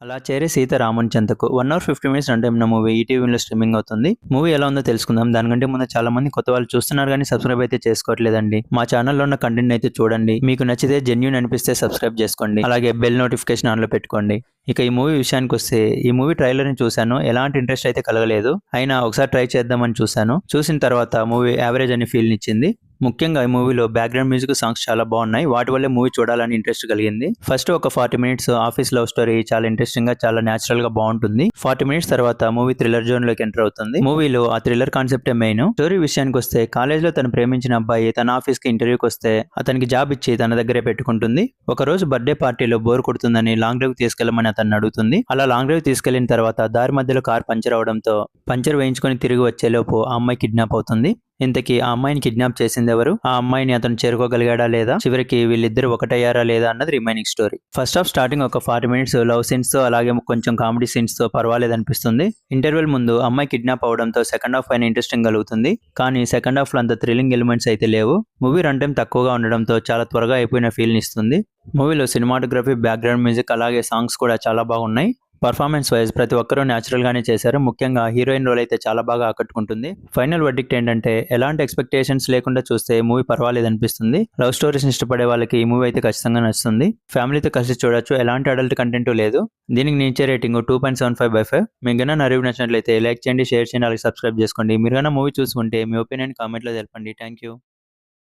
అలా చేరి సీత రాముని చెంతకు 1 అవర్ 50 మినిట్స్ రన్ టైమ్ ఉన్న మూవీ ఈటీవీలో స్ట్రీమింగ్ అవుతుంది. మూవీ ఎలా ఉందో తెలుసుకుందాం. దానికంటే ముందు చాలా మంది కొత్త వాళ్ళు చూస్తున్నారు కానీ సబ్స్క్రైబ్ అయితే చేసుకోవట్లేదండి. మా ఛానల్లో ఉన్న కంటెంట్ అయితే చూడండి. మీకు నచ్చితే జెన్యూన్ అనిపిస్తే సబ్స్క్రైబ్ చేసుకోండి. అలాగే బెల్ నోటిఫికేషన్ ఆన్లో పెట్టుకోండి. ఇక ఈ మూవీ విషయానికి వస్తే ఈ మూవీ ట్రైలర్ని చూశాను. ఎలాంటి ఇంట్రెస్ట్ అయితే కలగలేదు. అయినా ఒకసారి ట్రై చేద్దామని చూశాను. చూసిన తర్వాత మూవీ యావరేజ్ అని ఫీల్ ఇచ్చింది. ముఖ్యంగా ఈ మూవీలో బ్యాక్గ్రౌండ్ మ్యూజిక్ సాంగ్స్ చాలా బాగున్నాయి. వాటి వల్లే మూవీ చూడాలని ఇంట్రెస్ట్ కలిగింది. ఫస్ట్ ఒక 40 మినిట్స్ ఆఫీస్ లవ్ స్టోరీ చాలా ఇంట్రెస్టింగ్ గా చాలా న్యాచురల్ గా బాగుంటుంది. 40 మినిట్స్ తర్వాత మూవీ థ్రిల్లర్ జోన్ లోకి ఎంటర్ అవుతుంది. మూవీలో ఆ థ్రిల్లర్ కాన్సెప్టే మెయిన్. స్టోరీ విషయానికి వస్తే కాలేజ్ లో తను ప్రేమించిన అబ్బాయి తన ఆఫీస్ కి ఇంటర్వ్యూకి వస్తే అతనికి జాబ్ ఇచ్చి తన దగ్గరే పెట్టుకుంటుంది. ఒక రోజు బర్త్డే పార్టీలో బోర్ కొడుతుందని లాంగ్ డ్రైవ్ తీసుకెళ్లమని అతన్ని అడుగుతుంది. అలా లాంగ్ డ్రైవ్ తీసుకెళ్లిన తర్వాత దారి మధ్యలో కార్ పంచర్ అవడంతో పంచర్ వేయించుకొని తిరిగి వచ్చేలోపు ఆ అమ్మాయి కిడ్నాప్ అవుతుంది. ఇంతకీ ఆ అమ్మాయిని కిడ్నాప్ చేసింది ఎవరు, ఆ అమ్మాయిని అతను చేరుకోగలిగాడా లేదా, చివరికి వీళ్ళిద్దరు ఒకటయ్యారా లేదా అన్నది remaining story. First half starting ఒక 40 మినిట్స్ లవ్ సీన్స్ తో అలాగే కొంచెం కామెడీ సీన్స్ తో పర్వాలేదు అనిపిస్తుంది. ఇంటర్వెల్ ముందు అమ్మాయి కిడ్నాప్ అవడంతో సెకండ్ హాఫ్ పైన ఇంట్రెస్టింగ్ కలుగుతుంది. కానీ సెకండ్ హాఫ్ లో అంత థ్రిల్లింగ్ ఎలిమెంట్స్ అయితే లేవు. మూవీ రన్ టైం తక్కువగా ఉండడంతో చాలా త్వరగా అయిపోయిన ఫీల్ ఇస్తుంది. మూవీలో సినిమాటోగ్రఫీ, బ్యాక్గ్రౌండ్ మ్యూజిక్ అలాగే సాంగ్స్ కూడా చాలా బాగున్నాయి. పర్ఫార్మెన్స్ వైజ్ ప్రతి ఒక్కరూ న్యాచురల్ గానే చేశారు. ముఖ్యంగా హీరోయిన్ రోల్ అయితే చాలా బాగా ఆకట్టుకుంటుంది. ఫైనల్ వర్డిక్ట్ ఏంటంటే ఎలాంటి ఎక్స్పెక్టేషన్స్ లేకుండా చూస్తే మూవీ పర్వాలేదు అనిపిస్తుంది. లవ్ స్టోరీస్ ఇష్టపడే వాళ్ళకి ఈ మూవీ అయితే ఖచ్చితంగా నచ్చుతుంది. ఫ్యామిలీతో కలిసి చూడొచ్చు. ఎలాంటి అడల్ట్ కంటెంట్ లేదు. దీనికి నేను ఇచ్చే రేటింగ్ 2.75/5. మీకు గన నా రివ్యూ నచ్చినట్లయితే లైక్ చేయండి, షేర్ చేయండి, అలాగే సబ్స్క్రైబ్ చేసుకోండి. మీరు గన మూవీ చూసుకుంటే మీ ఒపీనియన్ కామెంట్లో తెలపండి. Thank you.